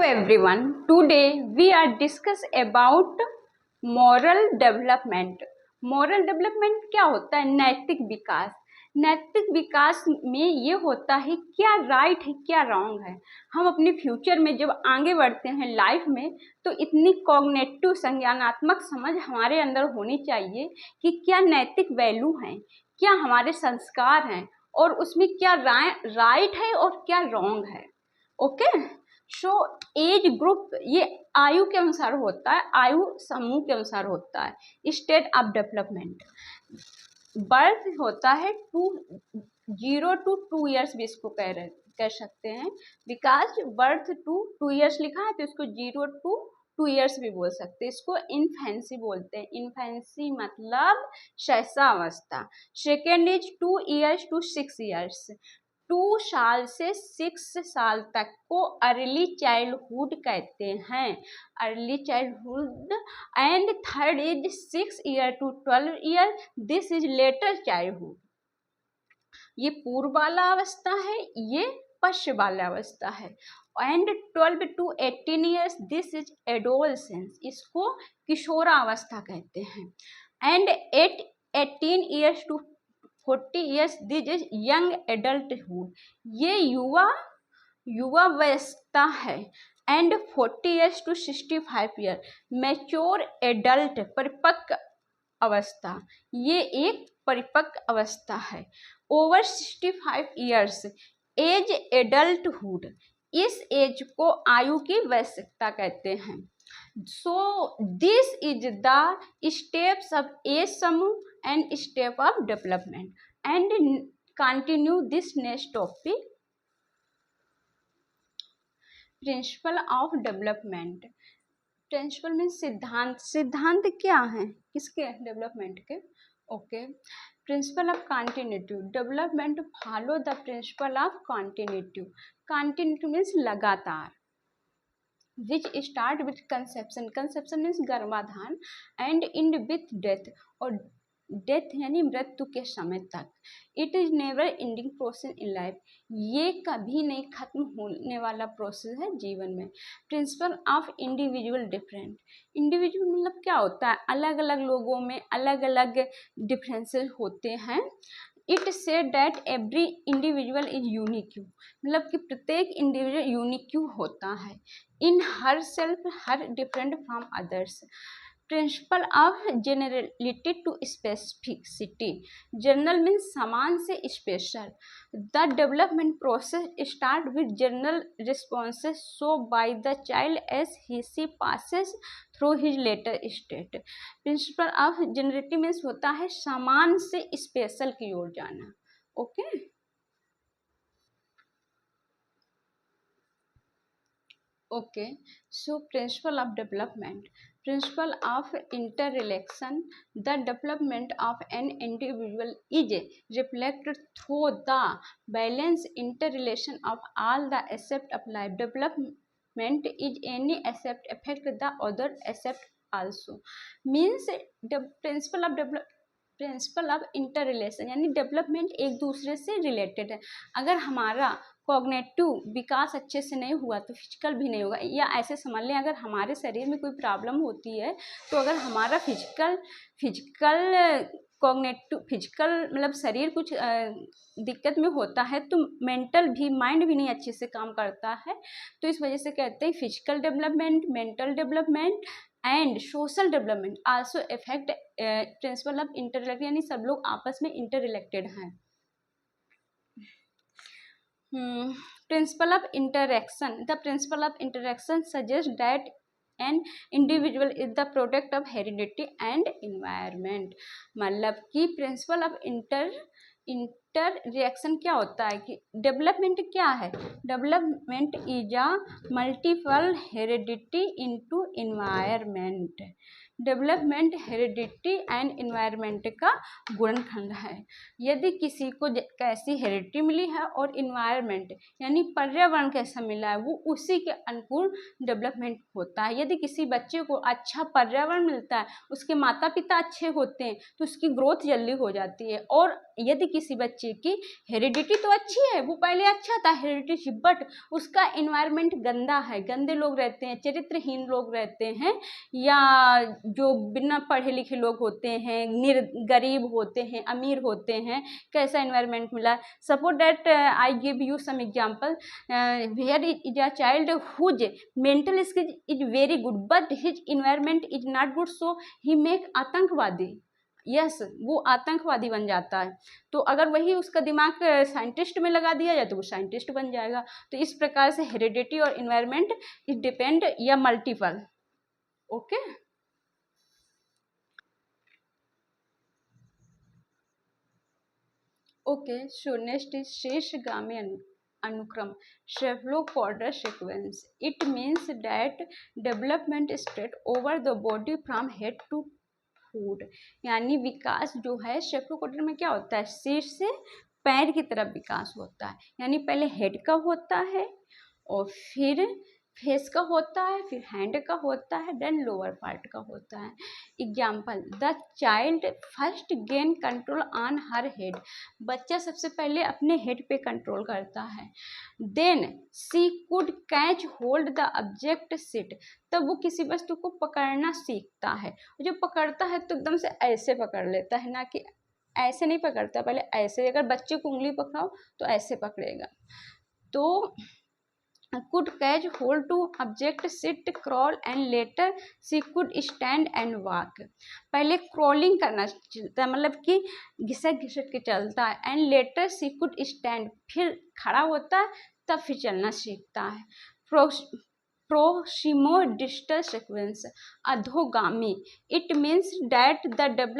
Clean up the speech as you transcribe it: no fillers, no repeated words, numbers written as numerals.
Everyone, today we are discuss about moral development. moral development क्या होता है? नैतिक विकास. नैतिक विकास में ये होता है क्या राइट है क्या रॉन्ग है. हम अपने फ्यूचर में जब आगे बढ़ते हैं लाइफ में तो इतनी कॉग्निटिव संज्ञानात्मक समझ हमारे अंदर होनी चाहिए कि क्या नैतिक वैल्यू हैं, क्या हमारे संस्कार हैं और उसमें क्या राइट है और क्या रॉन्ग है. ओके. सो एज ग्रुप ये आयु के अनुसार होता है, आयु समूह के अनुसार होता है. स्टेट ऑफ डेवलपमेंट बर्थ होता है 0 to 2 ईयर्स भी इसको कह सकते हैं. विकास बर्थ टू 2 ईयर्स लिखा है तो इसको 0 to 2 ईयर्स भी बोल सकते हैं. इसको इन्फेंसी बोलते हैं. इन्फेंसी मतलब शैशवावस्था. Second is 2 years to 6 years. 2 साल से 6 साल तक को अर्ली चाइल्डहुड कहते हैं. Early childhood. And third is 6 year to 12 year. This is letter childhood. ये पूर्व वाला अवस्था है, ये पश्चिम वाला अवस्था है. And 12 to 18 years this is adolescence. इसको किशोरावस्था कहते हैं. And 18 years to 40 years this is young adulthood. ये युवावस्था है. And 40 years to 65 year mature adult परिपक्व अवस्था. ये एक परिपक्व अवस्था है. Over 65 years age adulthood. इस एज को आयु की वयस्कता कहते हैं. So this is the steps of age समूह and step of development. And continue this next topic. Principle of development. Principle mean सिद्धांत. सिद्धांत क्या है किसके? डेवलपमेंट के. Okay. Principle of continuity. Development follow the principle of continuity. Continuity means लगातार. which start with conception. conception means गर्भाधान and end with death. और death यानी मृत्यु के समय तक. It is never ending process in life. ये कभी नहीं खत्म होने वाला प्रोसेस है जीवन में. Principle of individual different. Individual मतलब क्या होता है? अलग अलग लोगों में अलग अलग डिफरेंसेस होते हैं. It said that every individual is unique. मतलब कि प्रत्येक इंडिविजुअल यूनिक होता है. In her self her different from others. Principle of generality to specificity. General means समान से special. The development process start with general responses so by the child as he see passes through his later state. Principle of generality means होता है समान से special की ओर जाना. Okay. Okay. So principal of development. Principle of interrelation. The development of an individual is reflected through the balanced interrelation of all the aspects of life. Development is any aspect affect the other aspect also. Means the principle of inter relation यानी development एक दूसरे से related है. अगर हमारा cognitive विकास अच्छे से नहीं हुआ तो फिजिकल भी नहीं होगा. या ऐसे समझ लें अगर हमारे शरीर में कोई प्रॉब्लम होती है तो अगर हमारा फिजिकल मतलब शरीर कुछ दिक्कत में होता है तो माइंड भी नहीं अच्छे से काम करता है. तो इस वजह से कहते हैं physical development, mental development and social development also effect principle of inter. यानी सब लोग आपस में इंटर रिलेटेड हैं. Principle of interaction. The principle of interaction suggest that an individual is the product of heredity and environment. मतलब कि principle of inter reaction क्या होता है कि डेवलपमेंट क्या है? Development is a multiple heredity into environment. Development heredity and environment का गुणनखंड है. यदि किसी को कैसी हेरिडिटी मिली है और इन्वायरमेंट यानी पर्यावरण कैसा मिला है वो उसी के अनुकूल डेवलपमेंट होता है. यदि किसी बच्चे को अच्छा पर्यावरण मिलता है, उसके माता पिता अच्छे होते हैं तो उसकी ग्रोथ जल्दी हो जाती है. और यदि किसी बच्चे बच्चे की हेरिडिटी तो अच्छी है, वो पहले अच्छा था हेरिडिटी, बट उसका इन्वायरमेंट गंदा है, गंदे लोग रहते हैं, चरित्रहीन लोग रहते हैं, या जो बिना पढ़े लिखे लोग होते हैं, गरीब होते हैं, अमीर होते हैं, कैसा इन्वायरमेंट मिला। Suppose that I give you some example, where is a child whose mental skill is very good but his environment is not good, so he make आतंकवादी। यस वो आतंकवादी बन जाता है। तो अगर वही उसका दिमाग साइंटिस्ट में लगा दिया जाए तो वो साइंटिस्ट बन जाएगा। तो इस प्रकार से हेरिडिटी और इन्वायरमेंट इज डिपेंड या मल्टीपल। Okay okay, so next is शीर्षगामी अनुक्रम, cephalopoder sequence. It means that development spread over the body from head to foot। यानी विकास जो है शेफलोपोडर में क्या होता है, सिर से पैर की तरफ विकास होता है। यानी पहले हेड का होता है और फिर फेस का होता है, फिर हैंड का होता है, देन लोअर पार्ट का होता है। Example, the child first gain control on her head. बच्चा सबसे पहले अपने हेड पे कंट्रोल करता है। Then she could catch hold the object sit. तब वो किसी वस्तु को पकड़ना सीखता है। जब पकड़ता है तो एकदम से ऐसे पकड़ लेता है, ना कि ऐसे नहीं पकड़ता, पहले ऐसे। अगर बच्चे को उंगली पकड़ाओ तो ऐसे पकड़ेगा। तो could catch hold to object, sit, crawl and later she could stand and walk। पहले crawling करना चलता है, मतलब कि घिसट घिसट के चलता है। and later she could stand, फिर खड़ा होता है, तब फिर चलना सीखता है। प्रोसिमो डिस्टल सीक्वेंस, अधोगामी। It means that the develop